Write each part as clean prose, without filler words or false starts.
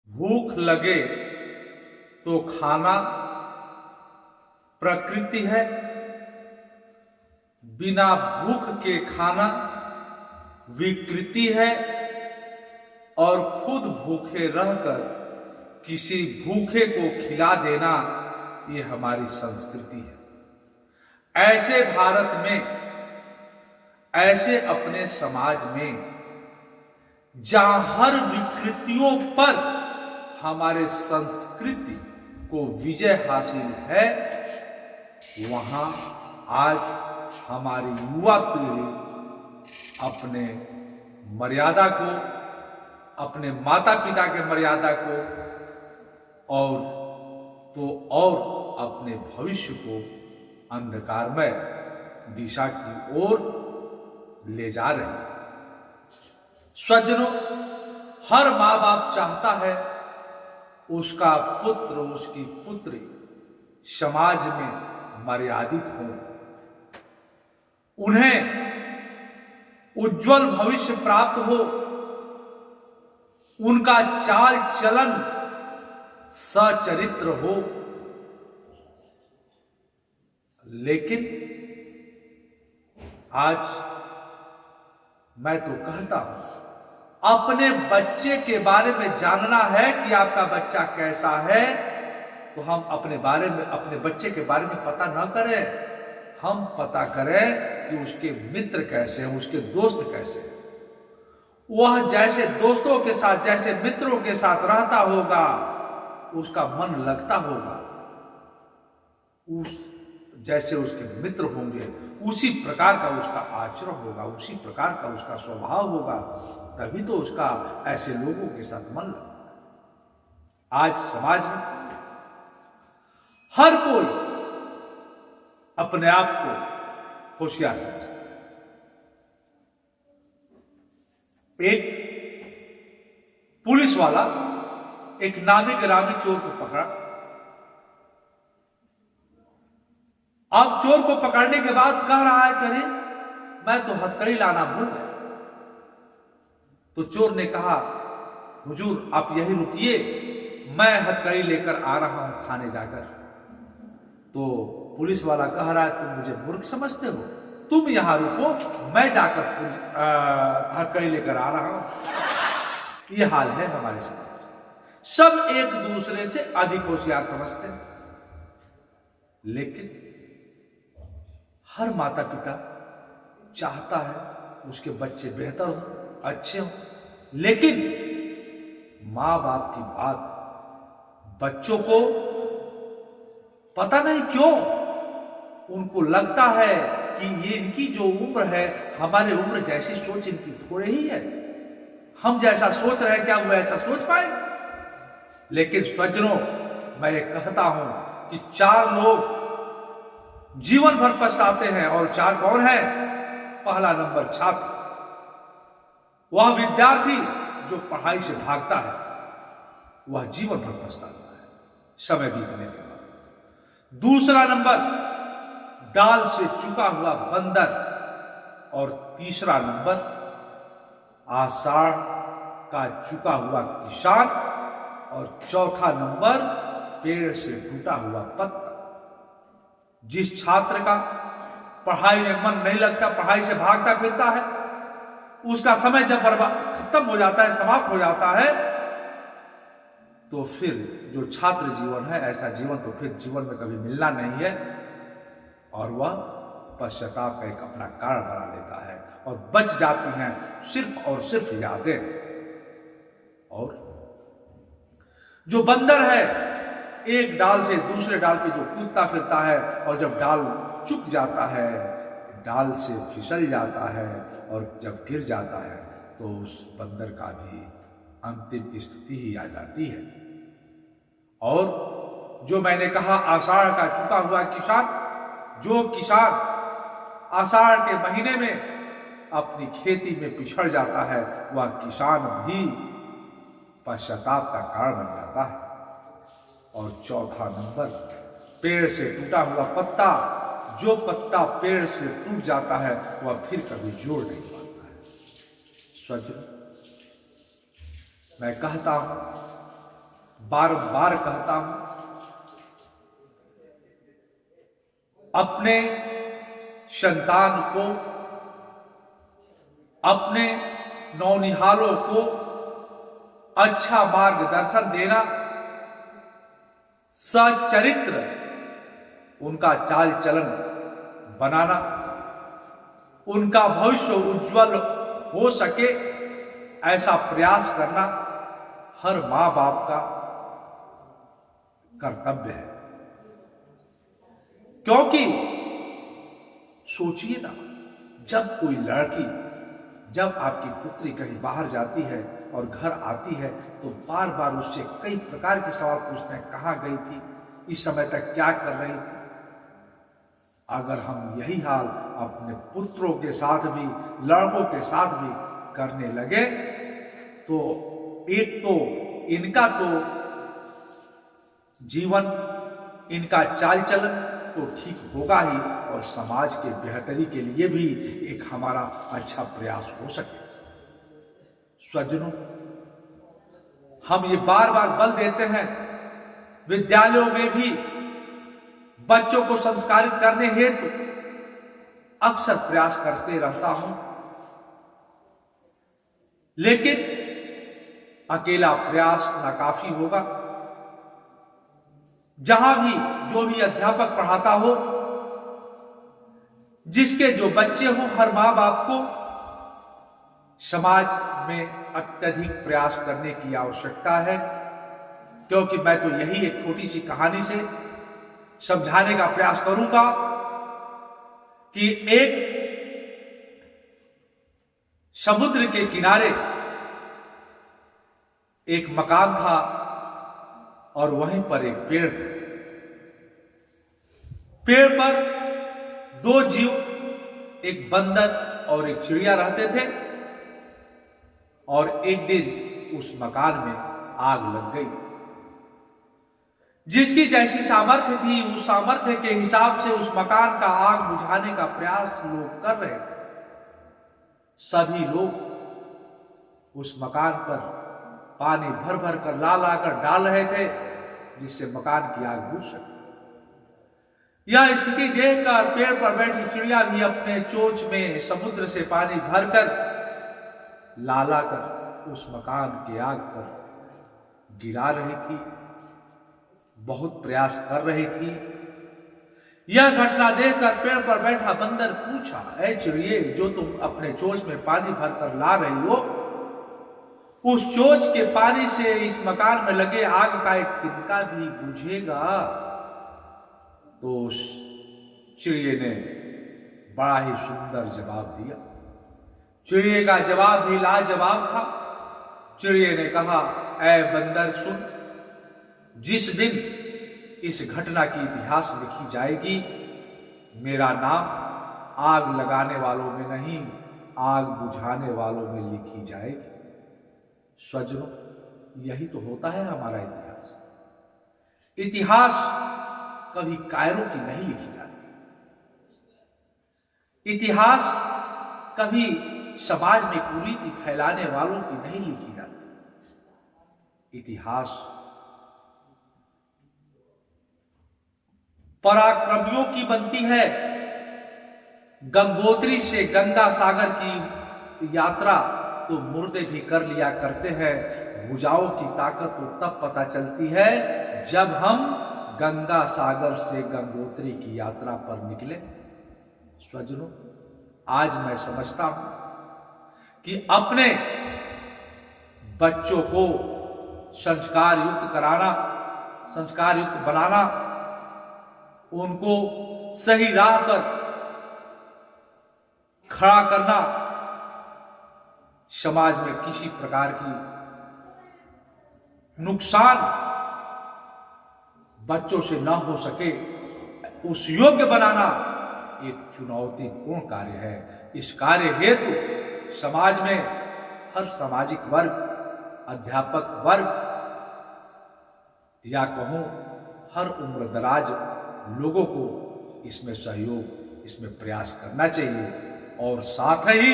भूख लगे तो खाना प्रकृति है, बिना भूख के खाना विकृति है, और खुद भूखे रहकर किसी भूखे को खिला देना ये हमारी संस्कृति है। ऐसे भारत में, ऐसे अपने समाज में जहां हर विकृतियों पर हमारे संस्कृति को विजय हासिल है, वहां आज हमारी युवा पीढ़ी अपने मर्यादा को, अपने माता पिता के मर्यादा को और अपने भविष्य को अंधकारमय दिशा की ओर ले जा रही है। स्वजनों, हर माँ बाप चाहता है उसका पुत्र, उसकी पुत्री समाज में मर्यादित हो, उन्हें उज्जवल भविष्य प्राप्त हो, उनका चाल चलन सचरित्र हो। लेकिन आज मैं तो कहता हूं, अपने बच्चे के बारे में जानना है कि आपका बच्चा कैसा है, तो हम अपने बच्चे के बारे में पता ना करें, हम पता करें कि उसके मित्र कैसे हैं, उसके दोस्त कैसे हैं। वह जैसे दोस्तों के साथ, जैसे मित्रों के साथ रहता होगा, उसका मन लगता होगा, जैसे उसके मित्र होंगे उसी प्रकार का उसका आचरण होगा, उसी प्रकार का उसका स्वभाव होगा, तभी तो उसका ऐसे लोगों के साथ मन लगता है। आज समाज में हर कोई अपने आप को होशियार समझता है। एक पुलिस वाला एक नामी गिरामी चोर को पकड़ा। अब चोर को पकड़ने के बाद कह रहा है कि अरे मैं तो हथकड़ी लाना भूल गया। तो चोर ने कहा, हुजूर आप यही रुकिए, मैं हथकड़ी लेकर आ रहा हूं थाने जाकर। तो पुलिस वाला कह रहा है, तुम मुझे मूर्ख समझते हो, तुम यहां रुको, मैं जाकर हथकड़ी लेकर आ रहा हूं। यह हाल है हमारे समाज। सब एक दूसरे से अधिक होशियार समझते हैं, लेकिन हर माता पिता चाहता है उसके बच्चे बेहतर हो, अच्छे हो, लेकिन मां बाप की बात बच्चों को पता नहीं क्यों उनको लगता है कि ये इनकी जो उम्र है, हमारे उम्र जैसी सोच इनकी थोड़ी ही है, हम जैसा सोच रहे हैं क्या वो ऐसा सोच पाए। लेकिन स्वजनों, मैं ये कहता हूं कि 4 लोग जीवन भर पछताते हैं, और 4 कौन है? पहला नंबर छात्र, वह विद्यार्थी जो पढ़ाई से भागता है, वह जीवन भर पछताता है समय बीतने के बाद। दूसरा नंबर डाल से चुका हुआ बंदर, और तीसरा नंबर आषाढ़ का चुका हुआ किसान, और चौथा नंबर पेड़ से टूटा हुआ पत्ता। जिस छात्र का पढ़ाई में मन नहीं लगता, पढ़ाई से भागता फिरता है, उसका समय जब खत्म हो जाता है, समाप्त हो जाता है, तो फिर जो छात्र जीवन है, ऐसा जीवन तो फिर जीवन में कभी मिलना नहीं है, और वह पश्चाताप का एक अपना कारण बना लेता है, और बच जाती हैं सिर्फ और सिर्फ यादें। और जो बंदर है, एक डाल से दूसरे डाल पे जो कूदता फिरता है, और जब डाल चुक जाता है, डाल से फिसल जाता है, और जब गिर जाता है, तो उस बंदर का भी अंतिम स्थिति ही आ जाती है। और जो मैंने कहा, आषाढ़ का चुका हुआ किसान, जो किसान आषाढ़ के महीने में अपनी खेती में पिछड़ जाता है, वह किसान भी पश्चाताप का कारण बन जाता है। और चौथा नंबर पेड़ से टूटा हुआ पत्ता, जो पत्ता पेड़ से टूट जाता है वह फिर कभी जोड़ नहीं पाता है। स्वजन, मैं कहता हूं, बार बार कहता हूं, अपने संतान को, अपने नौनिहालों को अच्छा मार्गदर्शन देना, सचरित्र उनका चाल चलन बनाना, उनका भविष्य उज्जवल हो सके ऐसा प्रयास करना हर मां बाप का कर्तव्य है। क्योंकि सोचिए ना, जब कोई लड़की, जब आपकी पुत्री कहीं बाहर जाती है और घर आती है तो बार बार उससे कई प्रकार के सवाल पूछते हैं, कहां गई थी, इस समय तक क्या कर रही थी। अगर हम यही हाल अपने पुत्रों के साथ भी, लड़कों के साथ भी करने लगे तो एक तो इनका तो जीवन, इनका चाल चलन तो ठीक होगा ही, और समाज के बेहतरी के लिए भी एक हमारा अच्छा प्रयास हो सके। स्वजनों, हम ये बार बार बल देते हैं, विद्यालयों में भी बच्चों को संस्कारित करने हेतु अक्सर प्रयास करते रहता हूं, लेकिन अकेला प्रयास नाकाफी होगा। जहां भी जो भी अध्यापक पढ़ाता हो, जिसके जो बच्चे हों, हर मां बाप को समाज में अत्यधिक प्रयास करने की आवश्यकता है। क्योंकि मैं तो यही एक छोटी सी कहानी से समझाने का प्रयास करूंगा कि एक समुद्र के किनारे एक मकान था और वहीं पर एक पेड़ था। पेड़ पर दो जीव, एक बंदर और एक चिड़िया रहते थे, और एक दिन उस मकान में आग लग गई। जिसकी जैसी सामर्थ्य थी, उस सामर्थ्य के हिसाब से उस मकान का आग बुझाने का प्रयास लोग कर रहे थे। सभी लोग उस मकान पर पानी भर भर कर ला कर डाल रहे थे, जिससे मकान की आग बुझ सके। यह स्थिति देखकर पेड़ पर बैठी चिड़िया भी अपने चोंच में समुद्र से पानी भरकर ला कर उस मकान की आग पर गिरा रही थी, बहुत प्रयास कर रही थी। यह घटना देखकर पेड़ पर बैठा बंदर पूछा, ऐ चिड़िए, जो तुम अपने चोंच में पानी भरकर ला रही हो, उस चोंच के पानी से इस मकान में लगे आग का एक तिनका भी बुझेगा? तो उस चिड़िए ने बड़ा ही सुंदर जवाब दिया। चिड़िए का जवाब भी लाजवाब था। चिड़िए ने कहा, ऐ बंदर सुन, जिस दिन इस घटना की इतिहास लिखी जाएगी, मेरा नाम आग लगाने वालों में नहीं, आग बुझाने वालों में लिखी जाएगी। स्वजनों, यही तो होता है हमारा इतिहास। इतिहास कभी कायरों की नहीं लिखी जाती। इतिहास कभी समाज में कुरीति फैलाने वालों की नहीं लिखी जाती। इतिहास पराक्रमियों की बनती है। गंगोत्री से गंगा सागर की यात्रा तो मुर्दे भी कर लिया करते हैं। भुजाओं की ताकत तो तब पता चलती है जब हम गंगा सागर से गंगोत्री की यात्रा पर निकले। स्वजनों, आज मैं समझता हूं कि अपने बच्चों को संस्कार युक्त कराना, संस्कार युक्त बनाना, उनको सही राह पर खड़ा करना, समाज में किसी प्रकार की नुकसान बच्चों से ना हो सके, उस योग्य बनाना एक चुनौतीपूर्ण कार्य है। इस कार्य हेतु समाज में हर सामाजिक वर्ग, अध्यापक वर्ग, या कहूं हर उम्र दराज लोगों को इसमें सहयोग, इसमें प्रयास करना चाहिए। और साथ ही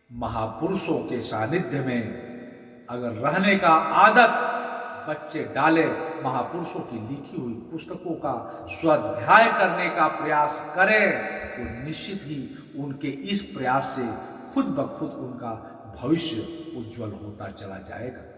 महापुरुषों के सानिध्य में अगर रहने का आदत बच्चे डाले, महापुरुषों की लिखी हुई पुस्तकों का स्वाध्याय करने का प्रयास करें, तो निश्चित ही उनके इस प्रयास से खुद ब खुद उनका भविष्य उज्जवल होता चला जाएगा।